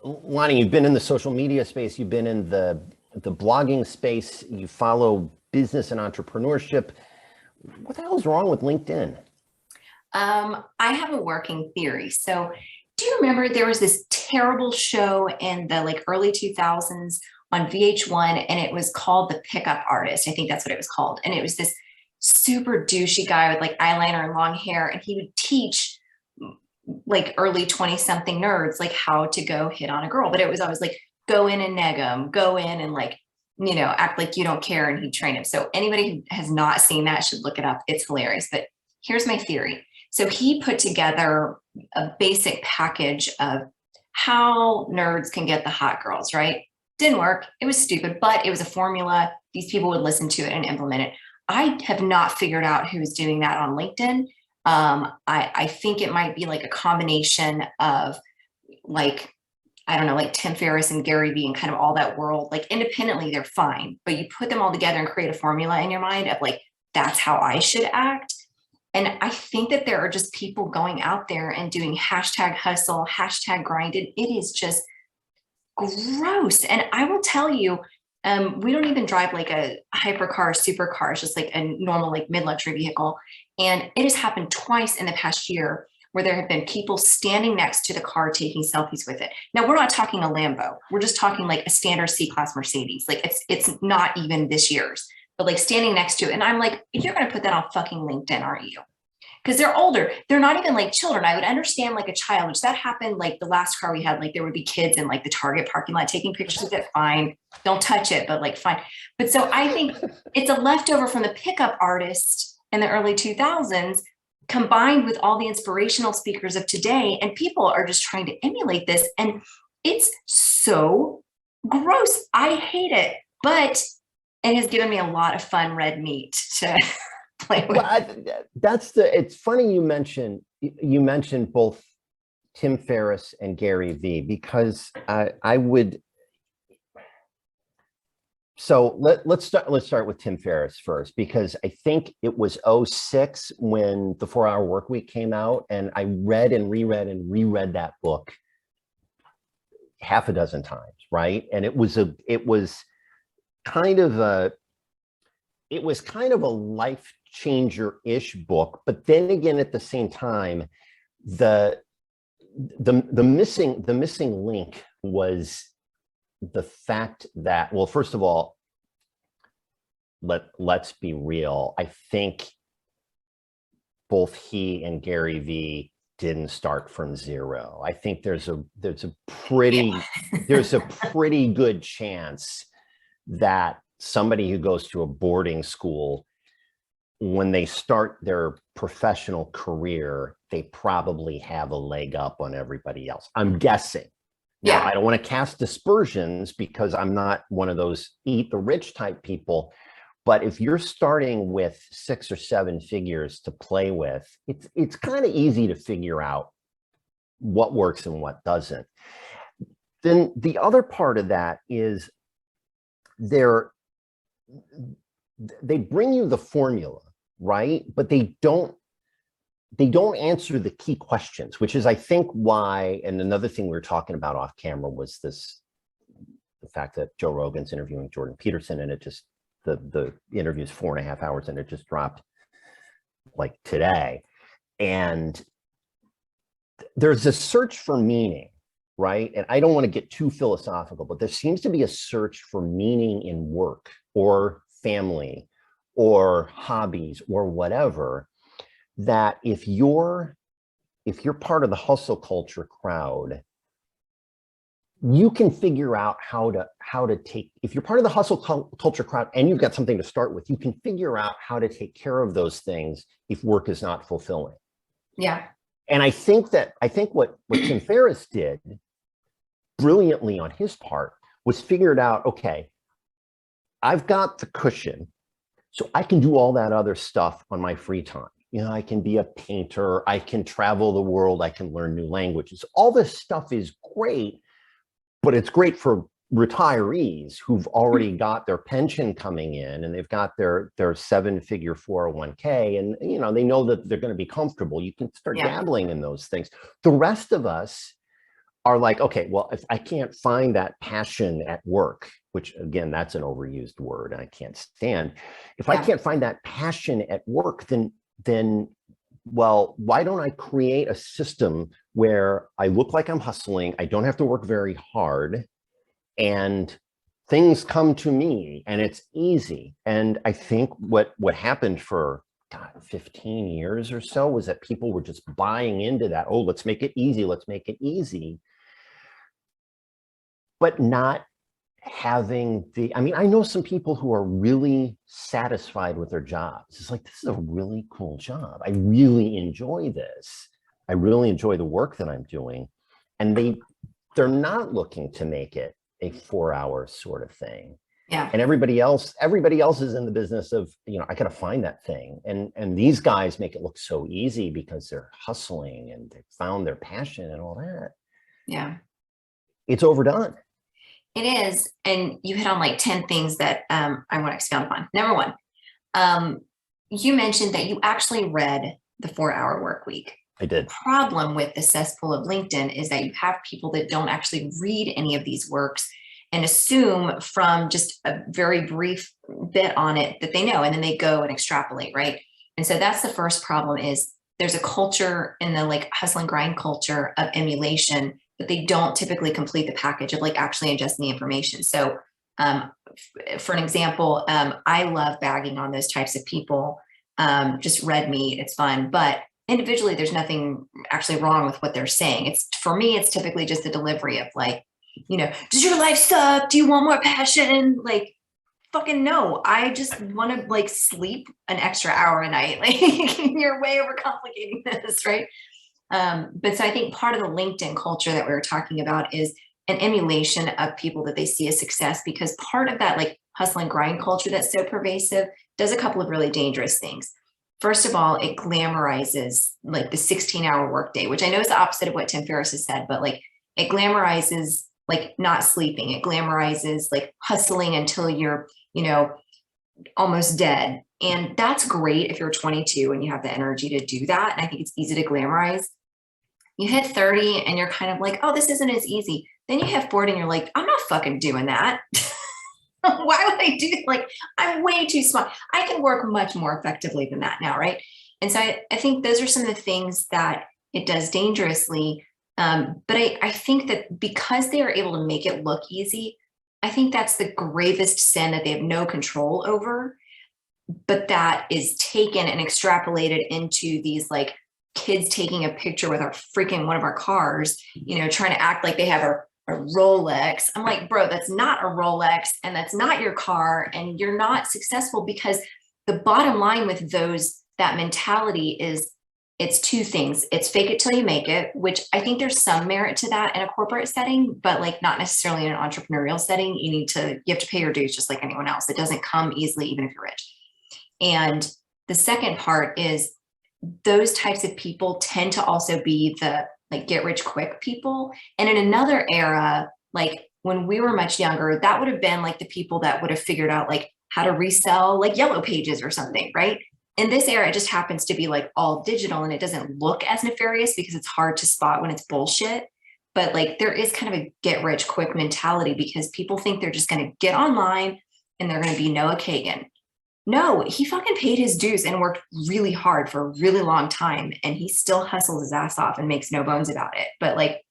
Lani, you've been in the social media space, you've been in the blogging space, you follow business and entrepreneurship. What the hell is wrong with LinkedIn? I have a working theory. So, do you remember there was this terrible show in the early 2000s on VH1, and it was called The Pickup Artist? I think that's what it was called. And it was this super douchey guy with eyeliner and long hair, and he would teach early 20 something nerds how to go hit on a girl. But it was always go in and neg them, go in and act like you don't care, and he'd train him. So anybody who has not seen that should look it up. It's hilarious. But here's my theory. So he put together a basic package of how nerds can get the hot girls, right? Didn't work. It was stupid, but it was a formula. These people would listen to it and implement it. I have not figured out who's doing that on LinkedIn. I think it might be a combination of I don't know, Tim Ferriss and Gary Vee and kind of all that world. Independently, they're fine, but you put them all together and create a formula in your mind of that's how I should act. And I think that there are just people going out there and doing hashtag hustle, hashtag grinded. It is just gross. And I will tell you, we don't even drive a hypercar, supercar. It's just a normal mid-luxury vehicle. And it has happened twice in the past year where there have been people standing next to the car taking selfies with it. Now, we're not talking a Lambo. We're just talking a standard C-Class Mercedes. It's not even this year's, but standing next to it. And I'm you're going to put that on fucking LinkedIn, aren't you? Because they're older. They're not even children. I would understand a child, which that happened the last car we had, there would be kids in the Target parking lot taking pictures of it. Fine. Don't touch it, but fine. But so I think it's a leftover from the pickup artist in the early 2000s combined with all the inspirational speakers of today. And people are just trying to emulate this. And it's so gross. I hate it, but it has given me a lot of fun red meat to play with. Well, it's funny you mentioned both Tim Ferriss and Gary Vee, because I would. So let's start with Tim Ferriss first, because I think it was '06 when the 4-Hour Workweek came out, and I read and reread that book half a dozen times, right? And it was kind of a life changer-ish book. But then again, at the same time, the missing link was the fact that, well, first of all, let's be real. I think both he and Gary Vee didn't start from zero. I think there's a pretty good chance that somebody who goes to a boarding school, when they start their professional career, they probably have a leg up on everybody else. I'm guessing. Now, I don't want to cast aspersions because I'm not one of those eat the rich type people. But if you're starting with 6 or 7 figures to play with, it's kind of easy to figure out what works and what doesn't. Then the other part of that is they bring you the formula, right? But they don't answer the key questions, which is, I think, why. And another thing we were talking about off camera was the fact that Joe Rogan's interviewing Jordan Peterson, and it just, the interview is 4.5 hours, and it just dropped today. And there's a search for meaning, right? And I don't want to get too philosophical, but there seems to be a search for meaning in work or family or hobbies or whatever, that if you're part of the hustle culture crowd, you can figure out how to take, if you're part of the hustle culture crowd and you've got something to start with, you can figure out how to take care of those things if work is not fulfilling. Yeah. And I think what Tim Ferriss did brilliantly on his part was figured out, okay, I've got the cushion, so I can do all that other stuff on my free time. I can be a painter, I can travel the world, I can learn new languages. All this stuff is great, but it's great for retirees who've already got their pension coming in, and they've got their 7-figure 401k, and they know that they're going to be comfortable. You can start dabbling in those things. The rest of us are like, okay, well, if I can't find that passion at work, which again, that's an overused word I can't stand. If I Yeah. can't find that passion at work, then well, why don't I create a system where I look like I'm hustling, I don't have to work very hard, and things come to me and it's easy. And I think what happened for God, 15 years or so was that people were just buying into that. Oh, let's make it easy. Let's make it easy. But not having the, I mean, I know some people who are really satisfied with their jobs. It's like, this is a really cool job. I really enjoy this. I really enjoy the work that I'm doing. And they're not looking to make it a 4-hour sort of thing. Yeah. And everybody else is in the business of, I got to find that thing. And these guys make it look so easy because they're hustling and they found their passion and all that. Yeah. It's overdone. It is. And you hit on like 10 things that I want to expound upon. Number one, you mentioned that you actually read the 4-Hour Work Week. I did. The problem with the cesspool of LinkedIn is that you have people that don't actually read any of these works and assume from just a very brief bit on it that they know, and then they go and extrapolate, right? And so that's the first problem is there's a culture in the like hustle and grind culture of emulation, but they don't typically complete the package of like actually ingesting the information. So for an example, I love bagging on those types of people. Just red meat, it's fun, but individually, there's nothing actually wrong with what they're saying. It's for me, it's typically just the delivery of like, does your life suck? Do you want more passion? Like, fucking no. I just want to like sleep an extra hour a night. Like, you're way overcomplicating this, right? But so I think part of the LinkedIn culture that we were talking about is an emulation of people that they see as success, because part of that like hustle and grind culture that's so pervasive does a couple of really dangerous things. First of all, it glamorizes like the 16-hour workday, which I know is the opposite of what Tim Ferriss has said, but like it glamorizes like not sleeping. It glamorizes like hustling until you're, almost dead. And that's great if you're 22 and you have the energy to do that. And I think it's easy to glamorize. You hit 30 and you're kind of like, oh, this isn't as easy. Then you hit 40 and you're like, I'm not fucking doing that. Why would I do like, I'm way too smart. I can work much more effectively than that now, right? And so I think those are some of the things that it does dangerously. But I think that because they are able to make it look easy, I think that's the gravest sin that they have no control over, but that is taken and extrapolated into these like kids taking a picture with our freaking one of our cars, trying to act like they have a Rolex. I'm like, bro, that's not a Rolex and that's not your car. And you're not successful because the bottom line with that mentality is it's two things. It's fake it till you make it, which I think there's some merit to that in a corporate setting, but like not necessarily in an entrepreneurial setting. You have to pay your dues just like anyone else. It doesn't come easily, even if you're rich. And the second part is those types of people tend to also be the like get rich quick people. And in another era, like when we were much younger, that would have been like the people that would have figured out like how to resell like yellow pages or something, right? In this era, it just happens to be like all digital and it doesn't look as nefarious because it's hard to spot when it's bullshit. But like there is kind of a get rich quick mentality because people think they're just going to get online and they're going to be Noah Kagan. No, he fucking paid his dues and worked really hard for a really long time. And he still hustles his ass off and makes no bones about it. But like,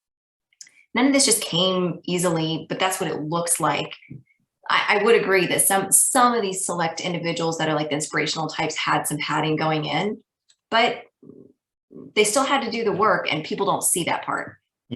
none of this just came easily, but that's what it looks like. I would agree that some of these select individuals that are like the inspirational types had some padding going in, but they still had to do the work and people don't see that part.